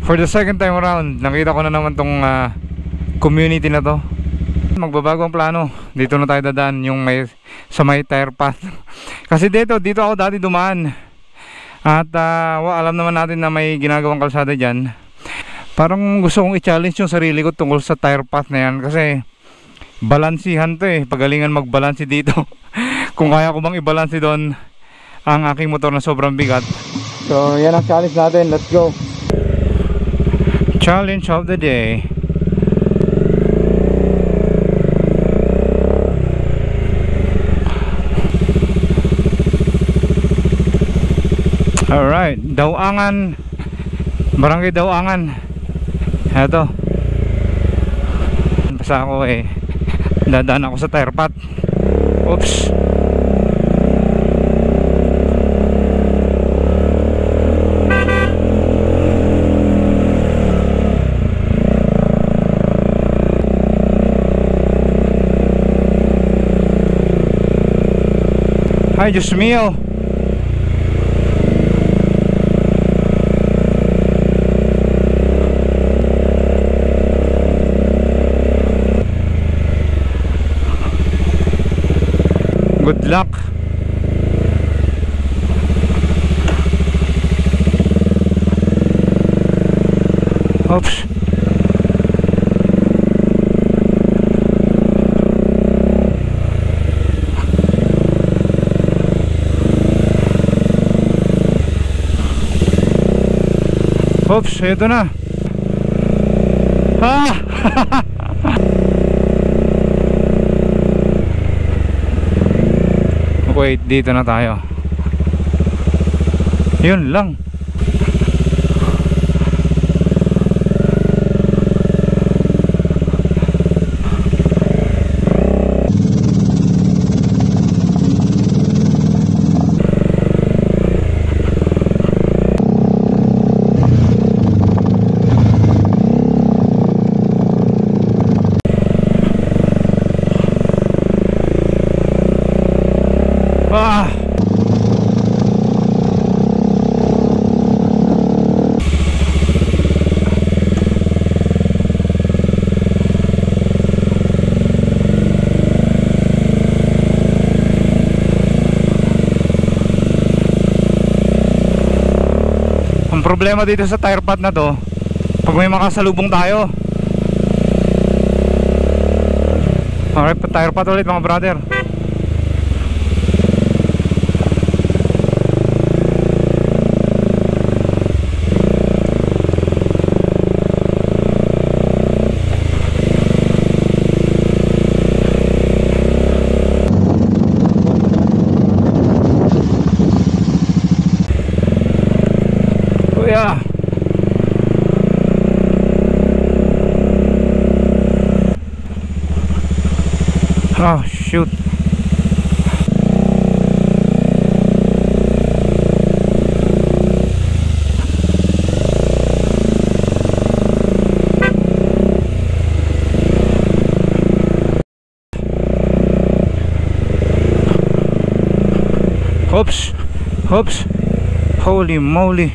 For the second time around, nakita ko na naman tong community na to. Magbabago ang plano. Dito na tayo dadaan, yung may sa may tire path. Kasi dito ako dati dumaan. At alam naman natin na may ginagawang kalsada dyan. Parang gusto kong i-challenge yung sarili ko tungkol sa tire path na yan. Kasi balansihan to eh. Pagalingan magbalansi dito. Kung kaya ko bang ibalansi doon ang aking motor na sobrang bigat. So yan ang challenge natin. Let's go. Challenge of the day. Alright, Dawangan, Barangay Dawangan. Eto, basta ako eh, dadaan ako sa tire path. Oops. Ay, Diyos mio. Good luck. Oops. Oops, ito na. Ah! Wait, dito na tayo. Yun lang. Ah! Ang problema dito sa tire path na to, pag may makasalubong tayo. Alright, tire path ulit mga brother. Yeah. Oh shoot. Oops. Oops. Holy moly.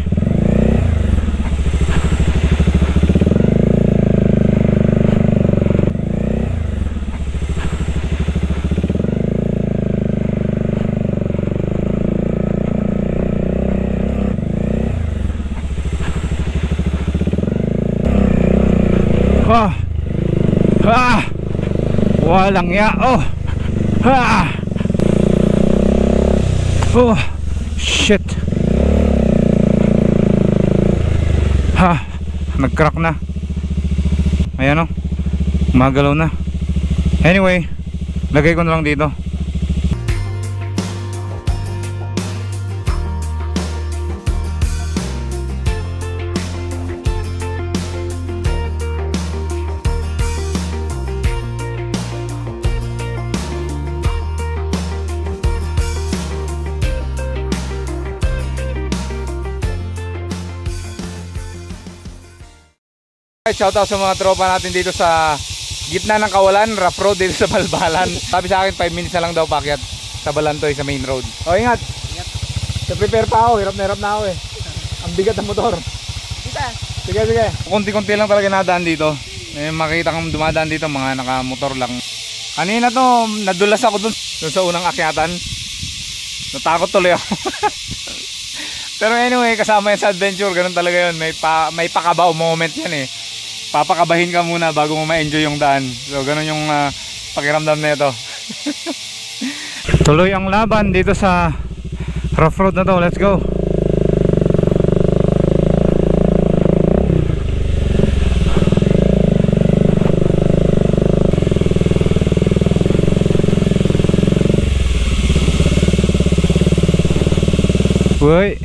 Ah, ah, walang ya. Oh, ah, oh, shit. Ha, nag-crack na. Ayan o, magalaw na. Anyway, lagay ko na lang dito. Shoutout sa mga tropa natin dito sa gitna ng kawalan, rough road dito sa Balbalan. Sabi sa akin 5 minutes na lang daw pakyat sa Balantoy sa main road. O ingat. So prepare pa ako, hirap na ako eh. Ang bigat ng motor. Sige, sige. Kunti-kunti lang talaga nadaan dito. Makita kong dumadaan dito mga nakamotor lang. Kanina to, nadulas ako dun Doon sa unang akyatan. Natakot tuloy ako. Pero anyway, kasama yan sa adventure. Ganun talaga yun. May pakabaw moment yan eh. Papakabahin ka muna bago mo ma-enjoy yung daan. So ganun yung pakiramdam na ito. Tuloy ang laban dito sa rough road na to. Let's go. Uy.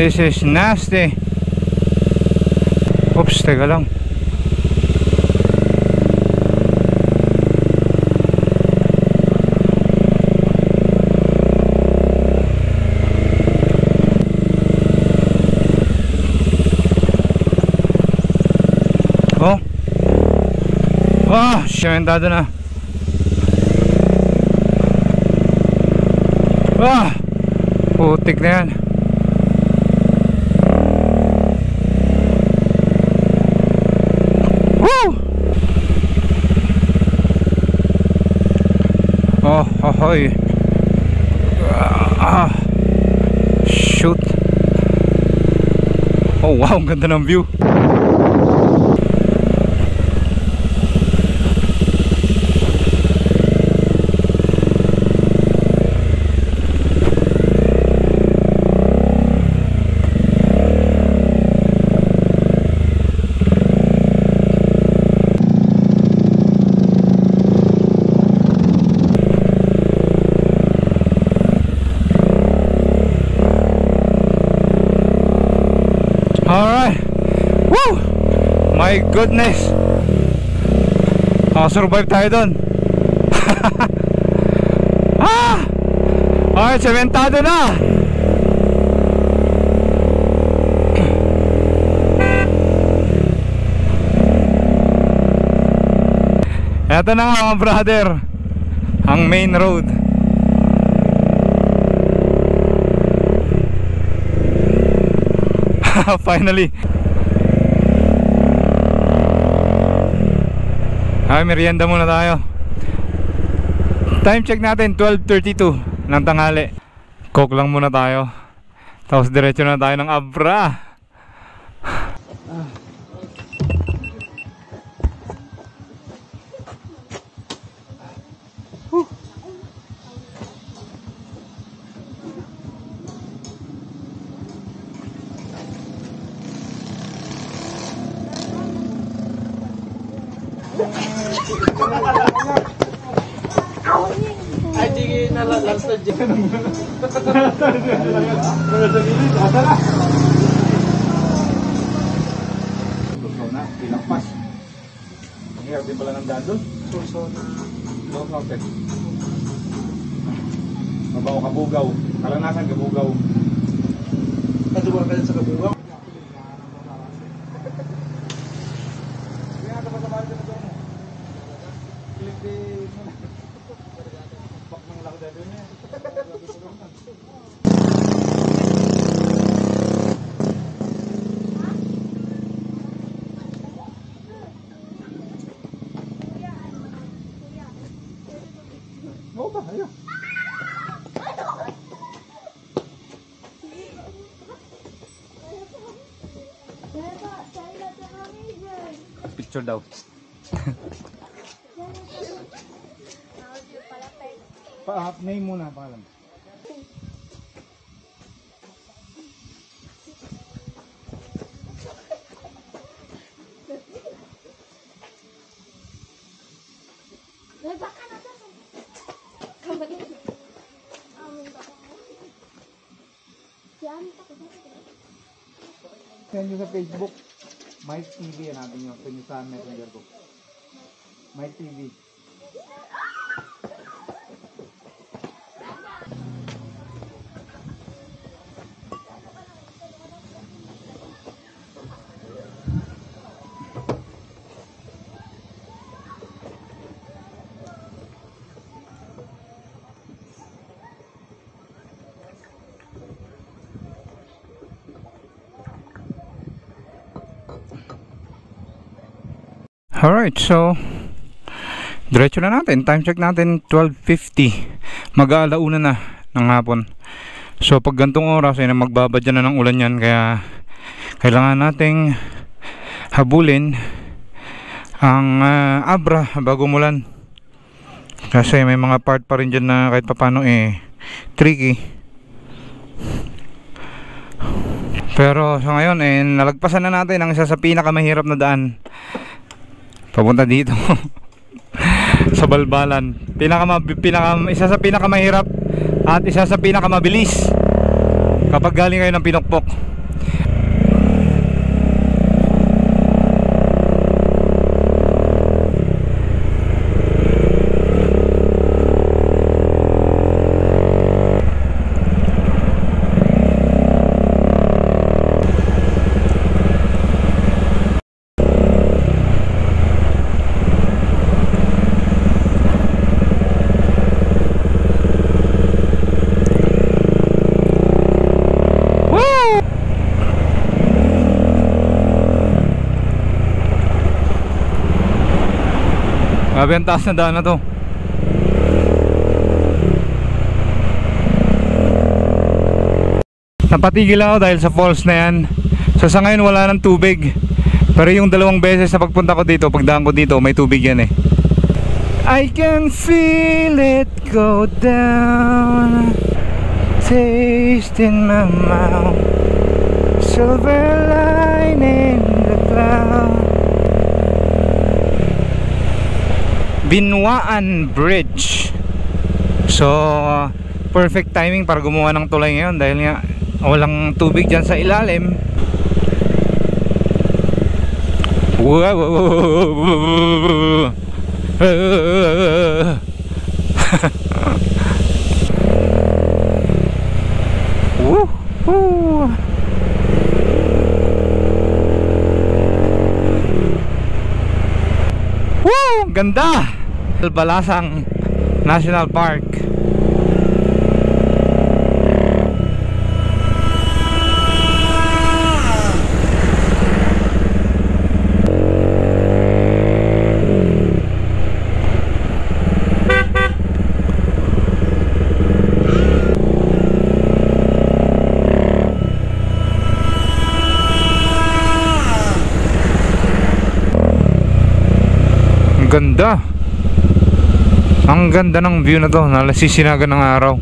This is nasty. Oops, teka lang. Oh. Ah, sementado na. Ah, putik na yan. Oh, ahoy. Shoot. Oh wow, ang ganda ng view. Alright. Woo! My goodness. Survive tayo doon. Alright, sementado na. Eto na nga mga brother, ang main road. Finally. Ay, merienda muna tayo. Time check natin 12:32 ng tanghali. Coke lang muna tayo. Tapos diretso na tayo ng Abra. Ay, di nalalansa dyan. Sursona, Pilangpas. Ang hirap din pala ng daan doon. Sursona. North Mountain. Mabaw Kabugaw. Kalanasan Kabugaw. Kaduwa ka dyan sa Kabugaw. Picture daw. Name muna pangalan. Send nyo sa Facebook. My TV yan natin yun. Send nyo sa messenger ko. My TV. Alright, so diretso na natin. Time check natin 12:50. Mag-aalauna na ng hapon. So pag gantong oras ay magbabadya na ng ulan yan, kaya kailangan nating habulin ang Abra bago umulan. Kasi may mga part pa rin dyan na kahit papano tricky. Pero sa ngayon nalagpasan na natin ang isa sa pinakamahirap na daan papunta dito. Sa Balbalan, isa sa pinakamahirap at isa sa pinakamabilis kapag galing kayo ng Pinokpok. Grabe ang taas na daan na to. Napatigil ako dahil sa falls na yan. So sa ngayon wala ng tubig. Pero yung dalawang beses na pagpunta ko dito, pagdaan ko dito, may tubig yan I can feel it go down, taste in my mouth, silver lining the cloud. Binwaan Bridge. So perfect timing para gumawa ng tulay ngayon dahil nga walang tubig dyan sa ilalim. Ganda! Balbalasang National Park. Ganda. Ang ganda ng view na to, nalasisinagan ng araw.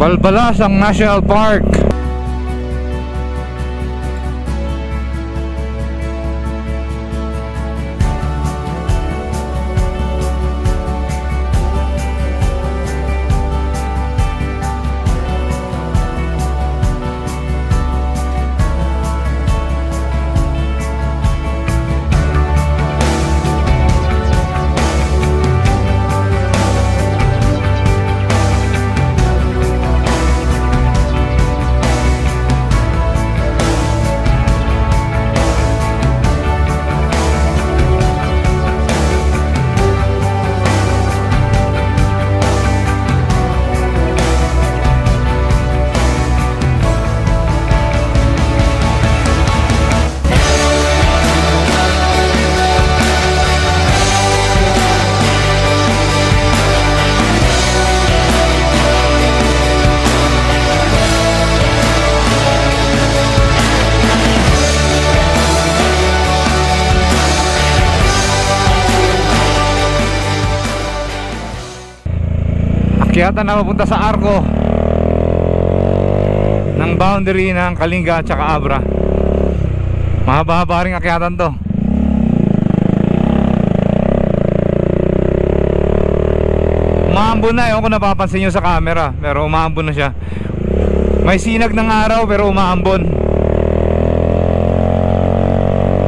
Balbalasang National Park. Akyatan na papunta sa arko ng boundary ng Kalinga at saka Abra. Mahaba-haba ring akyatan to. Umaambon na, ewan ko napapansin nyo sa camera, pero umaambon na siya. May sinag ng araw pero umaambon.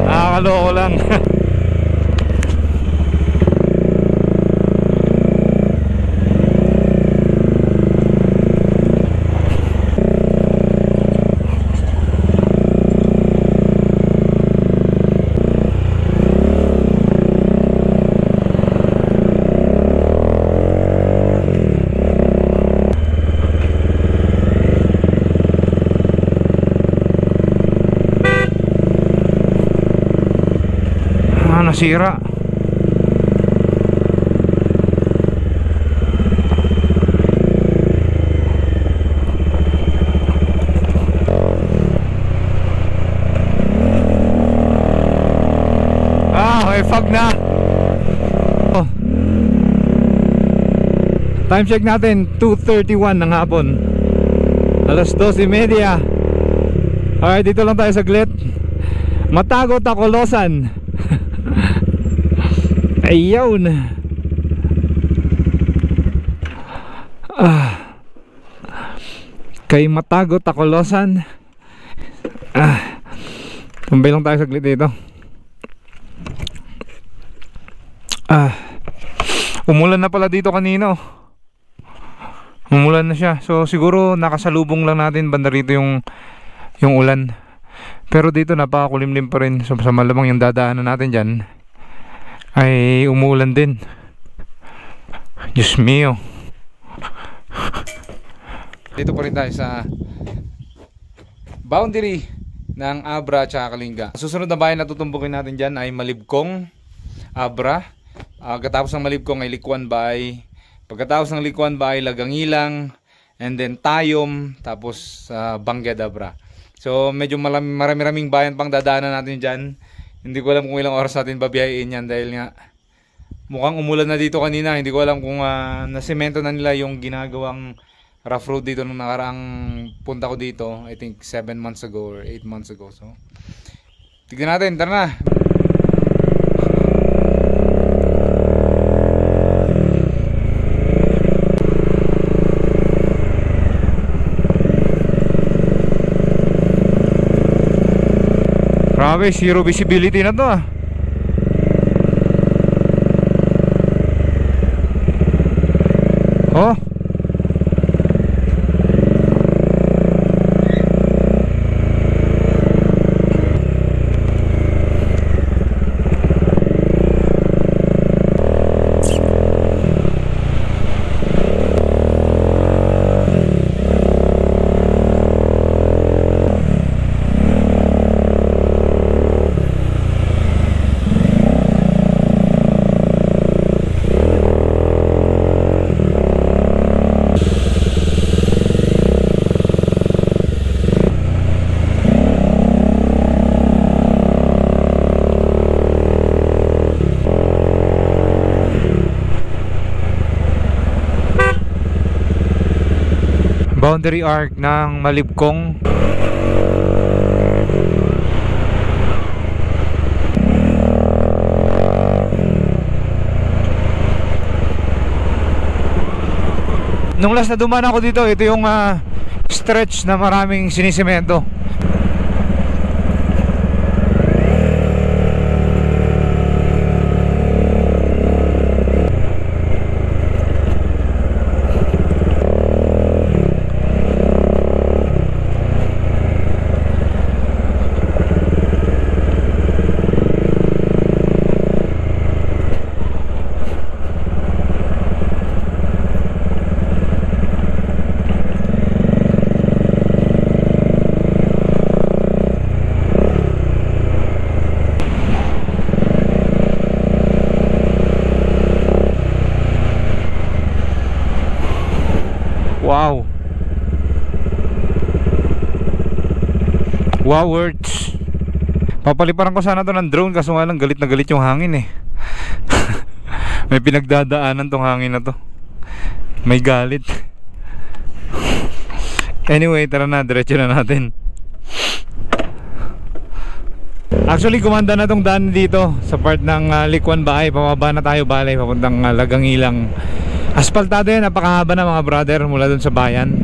Nakakaloko lang. nasira. May fog na. Oh. Time check natin 2:31 ng hapon. Alas 12:30. Alright, dito lang tayo saglit. Matago Tacolosan. Ayun. Kay Matago Tacolosan. Tumbay lang tayo saglit dito. Umulan na pala dito kanino. Umulan na siya. So siguro nakasalubong lang natin banda rito yung ulan. Pero dito napakakulimlim pa rin. So sa malamang yung dadaanan natin dyan ay umulan din. Diyos mio. Dito pa rin tayo sa boundary ng Abra at Kalinga. Susunod na bayan na tutumbukin natin dyan ay Malibkong, Abra. Pagkatapos ng Malibkong ay Likuan Bay. Pagkatapos ng Likuan Bay, Lagangilang, and then Tayom, tapos Bangged, Abra. So medyo marami-raming bayan pang dadaanan natin dyan. Hindi ko alam kung ilang oras natin babiyahin yan dahil nga mukhang umulan na dito kanina. Hindi ko alam kung nasemento na nila yung ginagawang rough road dito nung nakaraang punta ko dito. I think 7 months ago or 8 months ago. So tignan natin, tara na. Grabe, zero visibility na to Oh. Boundary arc ng Malibkong. Nung last na dumaan ako dito, ito yung stretch na maraming sinisemento. Wow. Wow words. Papaliparan ko sana to ng drone kaso nga lang galit na galit yung hangin May pinagdadaanan tong hangin na to. May galit. Anyway, tara na, diretso na natin. Actually, kumanda na tong daan dito sa part ng Likuan Bay. Pababa na tayo balay papuntang Lagangilang. Aspaltado yan, napakahaba na mga brother mula dun sa bayan.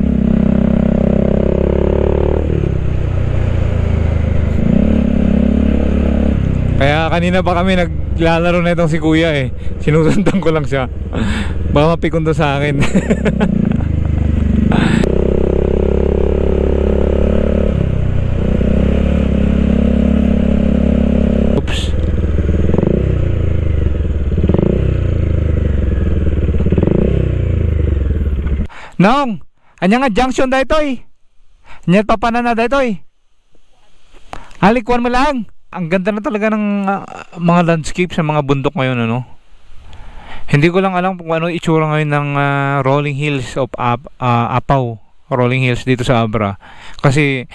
Kaya kanina pa kami naglalaro na itong si kuya sinusundan ko lang siya. Baka mapikon to sa akin. Oops. Nong, anya nga junction daytoy. Nyat papanan na daytoy. Alikuan mo lang. Ang ganda na talaga ng mga landscape sa mga bundok ngayon, ano. Hindi ko lang alam kung ano itsura ngayon ng rolling hills of Apaw, rolling hills dito sa Abra. Kasi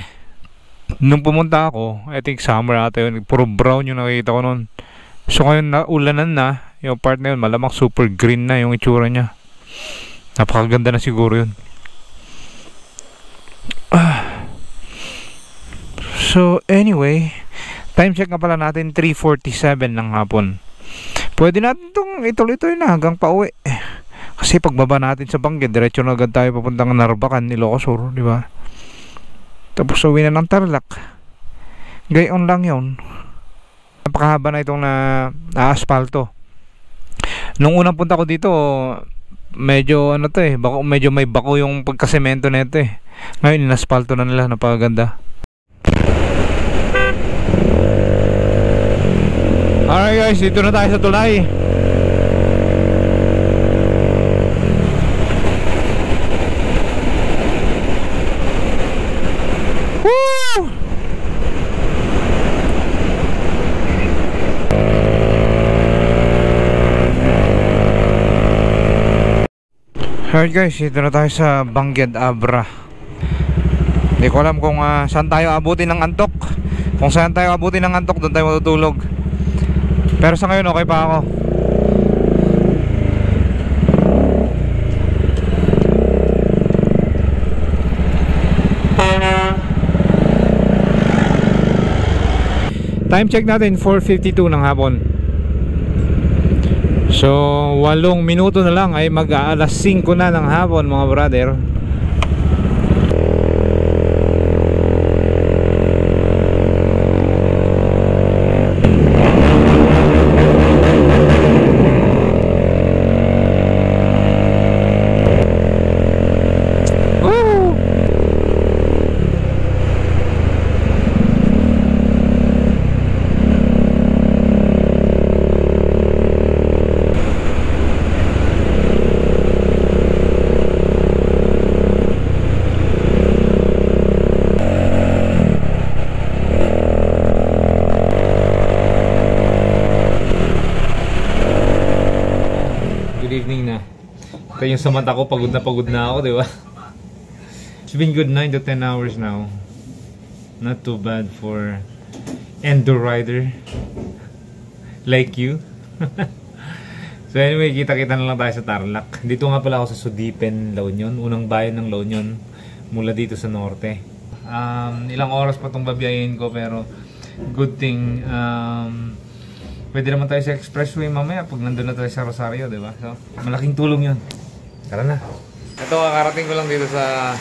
nung pumunta ako, I think summer ata yun, puro brown yung nakikita ko noon. So ngayon naulanan na, yung part na yun, malamang super green na yung itsura niya. Napakaganda na siguro yun. So anyway, time check nga pala natin, 3:47 ng hapon. Pwede natin itong ituloy-tuloy na hanggang pauwi. Kasi pagbaba natin sa Bangged, diretso na agad tayo papuntang Narbacan, Ilocos Sur, di ba? Tapos uwi na ng Tarlac. Gayon lang yun. Napakahaba na itong na-asphalto. Nung unang punta ko dito, medyo ano to medyo may bako yung pagkasemento nito eh. Ngayon inasphalto na nila, napakaganda. Alright guys, dito na tayo sa tulay. Woo! Alright guys, dito na tayo sa Bangged, Abra. Hindi ko alam kung saan tayo abutin ng antok. Kung saan tayo abutin ng antok, doon tayo matutulog. Pero sa ngayon okay pa ako. Time check natin 4:52 ng hapon. So 8 minuto na lang ay mag-aalas 5 na ng hapon mga brother. Ito yung sa mata ko, pagod na ako, di ba? It's been good 9 to 10 hours now. Not too bad for enduro rider like you. So anyway, kita-kita na lang tayo sa Tarlac. Dito nga pala ako sa Sudipen, La Union. Unang bayan ng La Union mula dito sa norte. Ilang oras pa itong babiyahin ko, pero good thing pwede naman tayo sa expressway mamaya pag nandun na tayo sa Rosario, di ba? So malaking tulong yun. Tara na. Ito, kakarating ko lang dito sa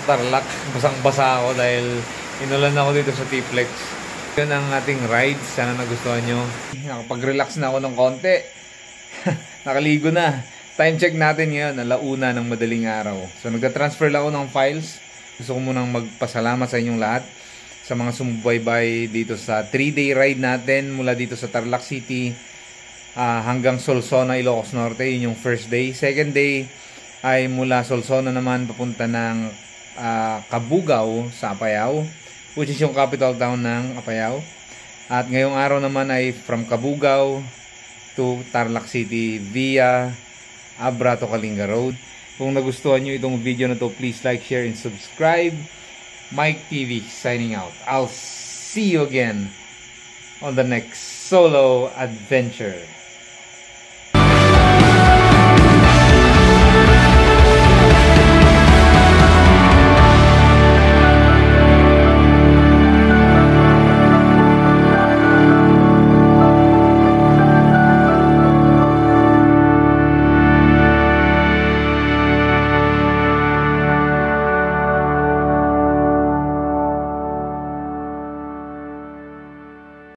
Tarlac. Basang-basa ako dahil inulan ako dito sa T-Flex. Yun ang ating rides. Sana nagustuhan nyo. Nakapag-relax na ako ng konti. Nakaligo na. Time check natin ngayon, 1:00 ng madaling araw. So nagka-transfer lang ako ng files. Gusto ko munang magpasalamat sa inyong lahat sa mga sumubaybay dito sa 3-day ride natin mula dito sa Tarlac City hanggang Solsona, Ilocos Norte. Yun yung first day. Second day ay mula Solsona naman papunta ng Cabugao sa Apayao, which is yung capital town ng Apayao. At ngayong araw naman ay from Cabugao to Tarlac City via Abra to Kalinga Road. Kung nagustuhan nyo itong video na to, please like, share, and subscribe. Mike TV signing out. I'll see you again on the next solo adventure.